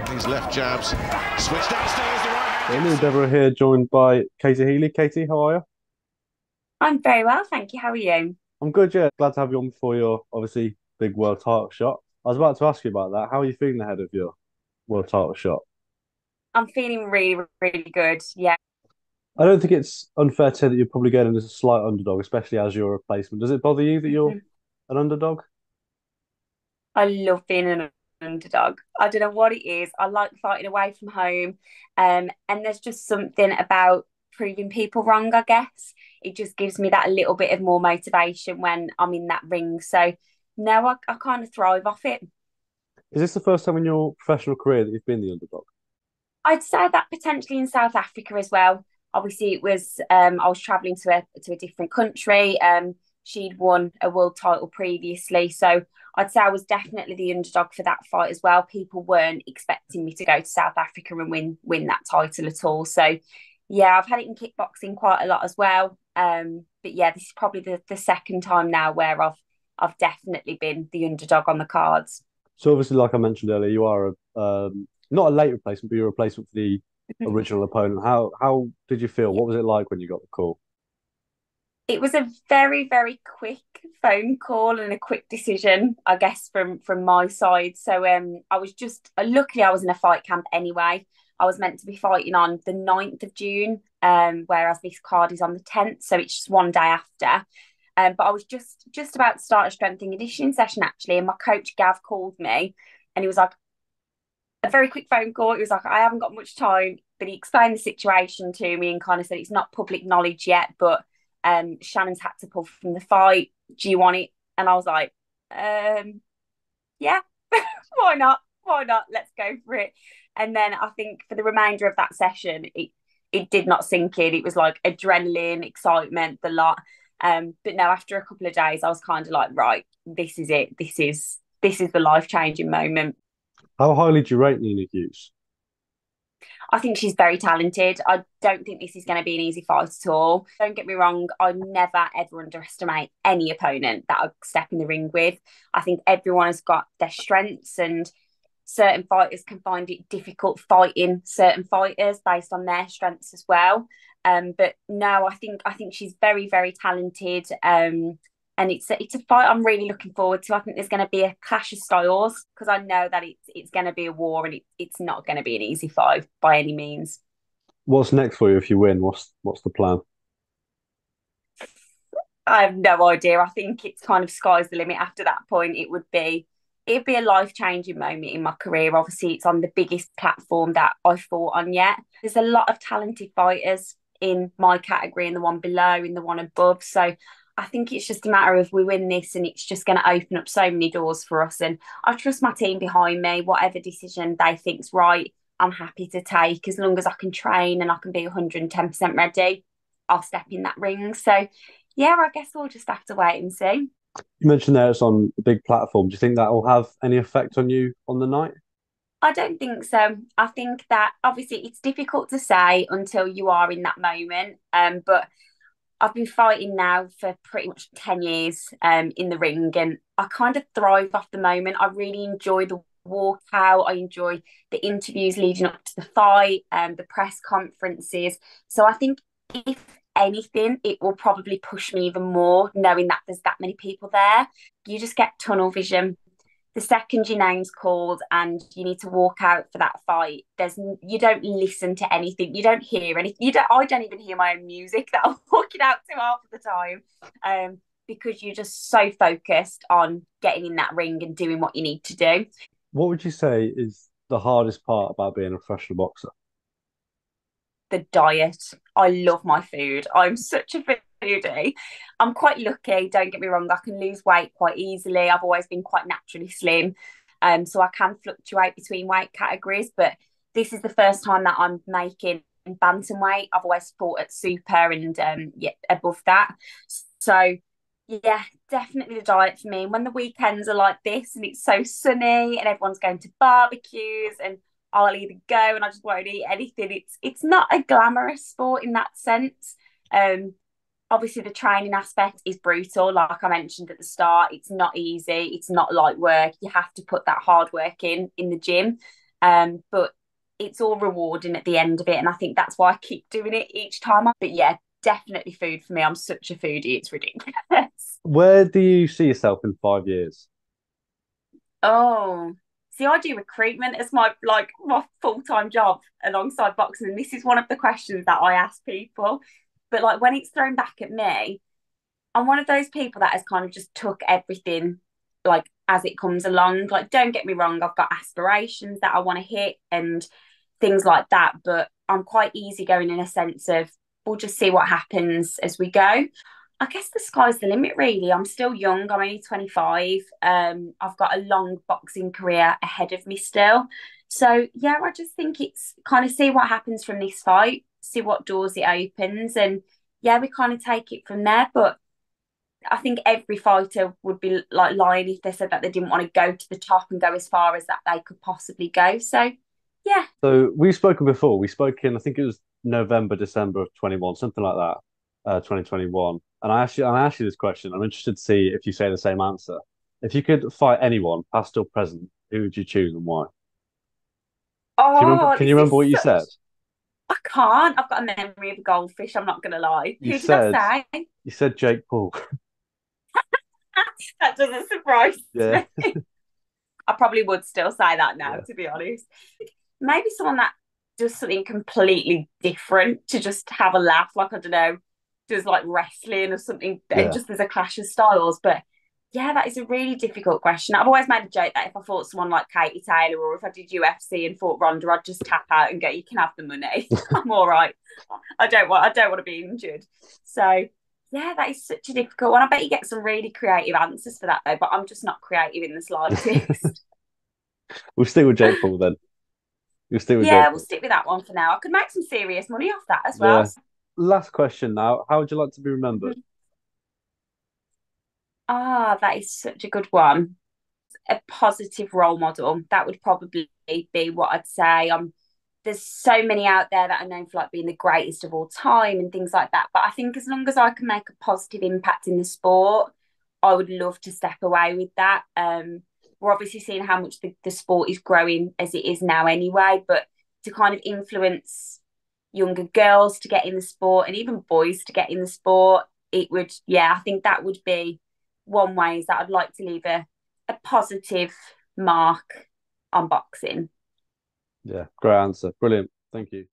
These left jabs. Switch downstairs, the right hand. Amy and Deborah here, joined by Katie Healy. Katie, how are you? I'm very well, thank you. How are you? I'm good, yeah. Glad to have you on before your obviously big world title shot. I was about to ask you about that. How are you feeling ahead of your world title shot? I'm feeling really, really good. Yeah, I don't think it's unfair to say that you're probably going as a slight underdog, especially as your replacement. Does it bother you that you're Mhm. an underdog? I love being an underdog. I don't know what it is. I like fighting away from home. And there's just something about proving people wrong, I guess. It just gives me that little bit of more motivation when I'm in that ring. So no, I kind of thrive off it. Is this the first time in your professional career that you've been the underdog? I'd say that potentially in South Africa as well. Obviously, it was I was travelling to a different country. She'd won a world title previously, so I'd say I was definitely the underdog for that fight as well. People weren't expecting me to go to South Africa and win that title at all. So yeah, I've had it in kickboxing quite a lot as well. But yeah, this is probably the second time now where I've definitely been the underdog on the cards. So obviously, like I mentioned earlier, you are not a late replacement, but you're a replacement for the original opponent. How did you feel? What was it like when you got the call? It was a very, very quick phone call and a quick decision, I guess, from my side. So I was just luckily I was in a fight camp anyway. I was meant to be fighting on the 9th of June, whereas this card is on the 10th, so it's just one day after. But I was just about to start a strength and conditioning session actually, and my coach Gav called me, and he was like a very quick phone call. He was like, I haven't got much time, but he explained the situation to me and kind of said it's not public knowledge yet, but Shannon's had to pull from the fight. Do you want it? And I was like, yeah, why not? Why not? Let's go for it. And then I think for the remainder of that session, it did not sink in. It was like adrenaline, excitement, the lot. But no, after a couple of days, I was kind of like, right, this is it. This is the life changing moment. How highly do you rate Nina Hughes? I think she's very talented. I don't think this is going to be an easy fight at all. Don't get me wrong, I never ever underestimate any opponent that I step in the ring with. I think everyone has got their strengths, and certain fighters can find it difficult fighting certain fighters based on their strengths as well. But no, I think she's very, very talented. And it's a fight I'm really looking forward to. I think there's going to be a clash of styles because I know that it's going to be a war, and it's not going to be an easy fight by any means. What's next for you if you win? What's the plan? I have no idea. I think it's kind of sky's the limit after that point. It'd be a life changing moment in my career. Obviously, it's on the biggest platform that I've fought on yet. There's a lot of talented fighters in my category and the one below and the one above. So I think it's just a matter of we win this, and it's just going to open up so many doors for us. And I trust my team behind me. Whatever decision they think's right, I'm happy to take as long as I can train and I can be 110% ready. I'll step in that ring. So yeah, I guess we'll just have to wait and see. You mentioned there it's on a big platform. Do you think that will have any effect on you on the night? I don't think so. I think that obviously it's difficult to say until you are in that moment. But I've been fighting now for pretty much 10 years in the ring, and I kind of thrive off the moment. I really enjoy the walkout. I enjoy the interviews leading up to the fight and the press conferences. So I think if anything, it will probably push me even more knowing that there's that many people there. You just get tunnel vision. The second your name's called and you need to walk out for that fight, you don't listen to anything, you don't hear anything, you don't I don't even hear my own music that I'm walking out to half of the time, because you're just so focused on getting in that ring and doing what you need to do. What would you say is the hardest part about being a professional boxer? The diet. I love my food. I'm such a foodie. I'm quite lucky, don't get me wrong, I can lose weight quite easily. I've always been quite naturally slim. So I can fluctuate between weight categories, but this is the first time that I'm making bantamweight. I've always fought at super and yeah, above that. So yeah, definitely the diet for me. When the weekends are like this and it's so sunny and everyone's going to barbecues and I'll either go and I just won't eat anything. It's not a glamorous sport in that sense. Um, Obviously the training aspect is brutal. Like I mentioned at the start, it's not easy. It's not light work. You have to put that hard work in the gym. But it's all rewarding at the end of it, and I think that's why I keep doing it each time. But yeah, definitely food for me. I'm such a foodie, it's ridiculous. Where do you see yourself in 5 years? Oh, see, I do recruitment as my full-time job alongside boxing, and this is one of the questions that I ask people. But like when it's thrown back at me, I'm one of those people that has kind of just took everything like as it comes along. Like, don't get me wrong, I've got aspirations that I want to hit and things like that, but I'm quite easygoing in a sense of we'll just see what happens as we go. I guess the sky's the limit, really. I'm still young. I'm only 25. I've got a long boxing career ahead of me still. So yeah, I just think it's kind of see what happens from this fight, see what doors it opens, and yeah, we kind of take it from there. But I think every fighter would be like lying if they said that they didn't want to go to the top and go as far as that they could possibly go. So yeah. So we've spoken before. We spoke in, I think it was November, December of 21, something like that, 2021. And I asked you this question. I'm interested to see if you say the same answer. If you could fight anyone, past or present, who would you choose and why? Do you remember? Oh, Can this you is remember what you such. said? I can't. I've got a memory of a goldfish. I'm not gonna lie. You Who did I said say? you said Jake Paul. That doesn't surprise Yeah, me. I probably would still say that now, yeah, to be honest. Maybe someone that does something completely different to just have a laugh. Like, I don't know, does like wrestling or something, and yeah. just there's a clash of styles. But yeah, that is a really difficult question. I've always made a joke that if I fought someone like Katie Taylor or if I did UFC and fought Ronda, I'd just tap out and go, "You can have the money. I'm all right. I don't want to be injured." So yeah, that is such a difficult one. I bet you get some really creative answers for that though, but I'm just not creative in the slightest. We'll stick with Jake Paul then. We'll stick with Yeah, Jake we'll Paul. stick with that one for now. I could make some serious money off that as well. Yeah. Last question now. How would you like to be remembered? Ah, that is such a good one. A positive role model. That would probably be what I'd say. There's so many out there that are known for like being the greatest of all time and things like that. But I think as long as I can make a positive impact in the sport, I would love to step away with that. We're obviously seeing how much the sport is growing as it is now anyway, but to kind of influence younger girls to get in the sport and even boys to get in the sport, it would, yeah, I think that would be one way is that I'd like to leave a positive mark on boxing. Yeah, great answer. Brilliant. Thank you.